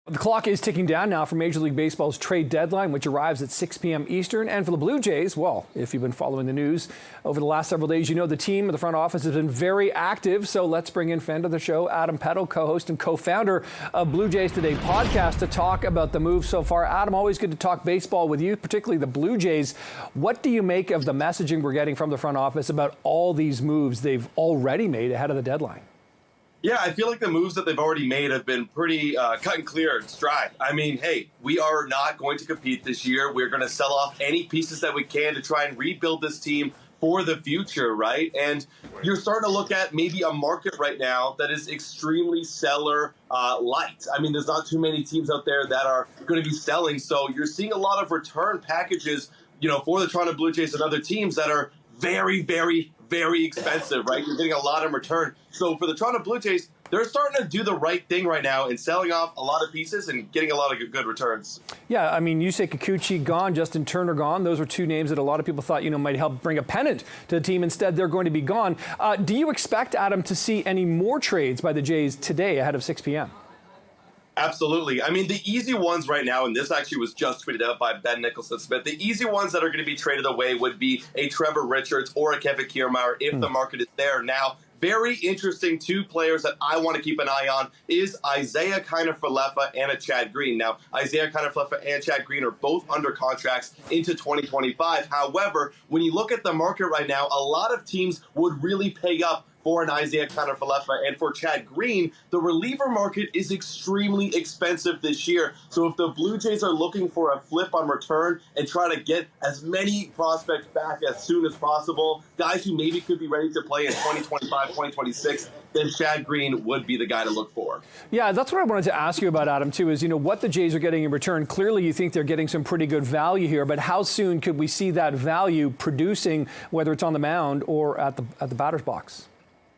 The clock is ticking down now for Major League Baseball's trade deadline, which arrives at 6 p.m. Eastern. And for the Blue Jays, well, if you've been following the news over the last several days, you know the team at the front office has been very active. So let's bring in friend of the show, Adam Peddle, co-host and co-founder of Blue Jays Today podcast, to talk about the move so far. Adam, always good to talk baseball with you, particularly the Blue Jays. What do you make of the messaging we're getting from the front office about all these moves they've already made ahead of the deadline? Yeah, I feel like the moves that they've already made have been pretty cut and clear and stride. I mean, hey, we are not going to compete this year. We're going to sell off any pieces that we can to try and rebuild this team for the future, right? And you're starting to look at maybe a market right now that is extremely seller light. I mean, there's not too many teams out there that are going to be selling. So you're seeing a lot of return packages, for the Toronto Blue Jays and other teams that are very, very, very expensive, right? You're getting a lot in return. So for the Toronto Blue Jays, they're starting to do the right thing right now and selling off a lot of pieces and getting a lot of good returns. Yeah, I mean, Yusei Kikuchi gone, Justin Turner gone. Those were two names that a lot of people thought, might help bring a pennant to the team. Instead, they're going to be gone. Do you expect, Adam, to see any more trades by the Jays today ahead of 6 p.m.? Absolutely. I mean, the easy ones right now, and this actually was just tweeted out by Ben Nicholson-Smith, the easy ones that are going to be traded away would be a Trevor Richards or a Kevin Kiermaier if the market is there. Now, very interesting two players that I want to keep an eye on is Isiah Kiner-Falefa and a Chad Green. Now, Isiah Kiner-Falefa and Chad Green are both under contracts into 2025. However, when you look at the market right now, a lot of teams would really pay up for an Isiah Kiner-Falefa, and for Chad Green, the reliever market is extremely expensive this year. So if the Blue Jays are looking for a flip on return and try to get as many prospects back as soon as possible, guys who maybe could be ready to play in 2025, 2026, then Chad Green would be the guy to look for. Yeah, that's what I wanted to ask you about, Adam, too, is, what the Jays are getting in return. Clearly, you think they're getting some pretty good value here, but how soon could we see that value producing, whether it's on the mound or at the batter's box?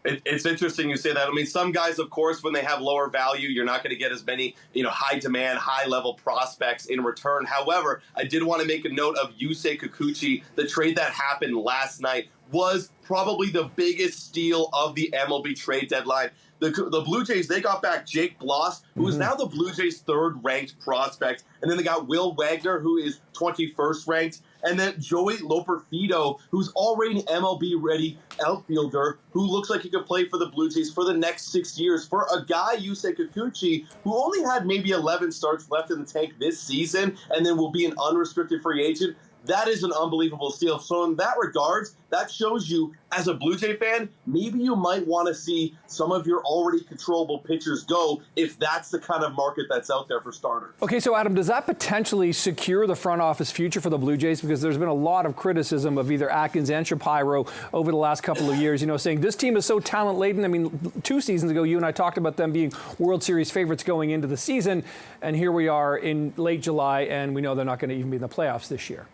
It's interesting you say that. I mean, some guys, of course, when they have lower value, you're not going to get as many, high demand, high level prospects in return. However, I did want to make a note of Yusei Kikuchi. The trade that happened last night was probably the biggest steal of the MLB trade deadline. The Blue Jays, they got back Jake Bloss, who is now the Blue Jays' third-ranked prospect. And then they got Will Wagner, who is 21st ranked. And then Joey Loperfido, who's already an MLB-ready outfielder, who looks like he could play for the Blue Jays for the next 6 years. For a guy, Yusei Kikuchi, who only had maybe 11 starts left in the tank this season and then will be an unrestricted free agent, that is an unbelievable steal. So in that regards, that shows you, as a Blue Jay fan, maybe you might want to see some of your already controllable pitchers go if that's the kind of market that's out there for starters. Okay, so Adam, does that potentially secure the front office future for the Blue Jays? Because there's been a lot of criticism of either Atkins and Shapiro over the last couple of years, saying this team is so talent-laden. I mean, 2 seasons ago, you and I talked about them being World Series favorites going into the season, and here we are in late July, and we know they're not going to even be in the playoffs this year.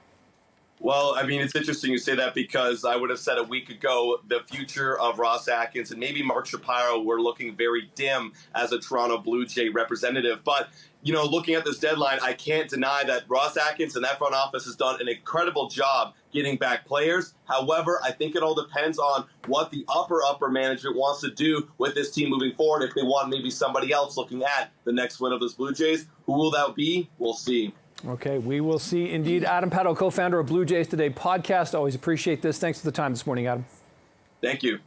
Well, I mean, it's interesting you say that because I would have said a week ago the future of Ross Atkins and maybe Mark Shapiro were looking very dim as a Toronto Blue Jay representative. But, looking at this deadline, I can't deny that Ross Atkins and that front office has done an incredible job getting back players. However, I think it all depends on what the upper management wants to do with this team moving forward. If they want maybe somebody else looking at the next win of this Blue Jays, who will that be? We'll see. Okay, we will see indeed. Adam Peddle, co-founder of Blue Jays Today podcast. Always appreciate this. Thanks for the time this morning, Adam. Thank you.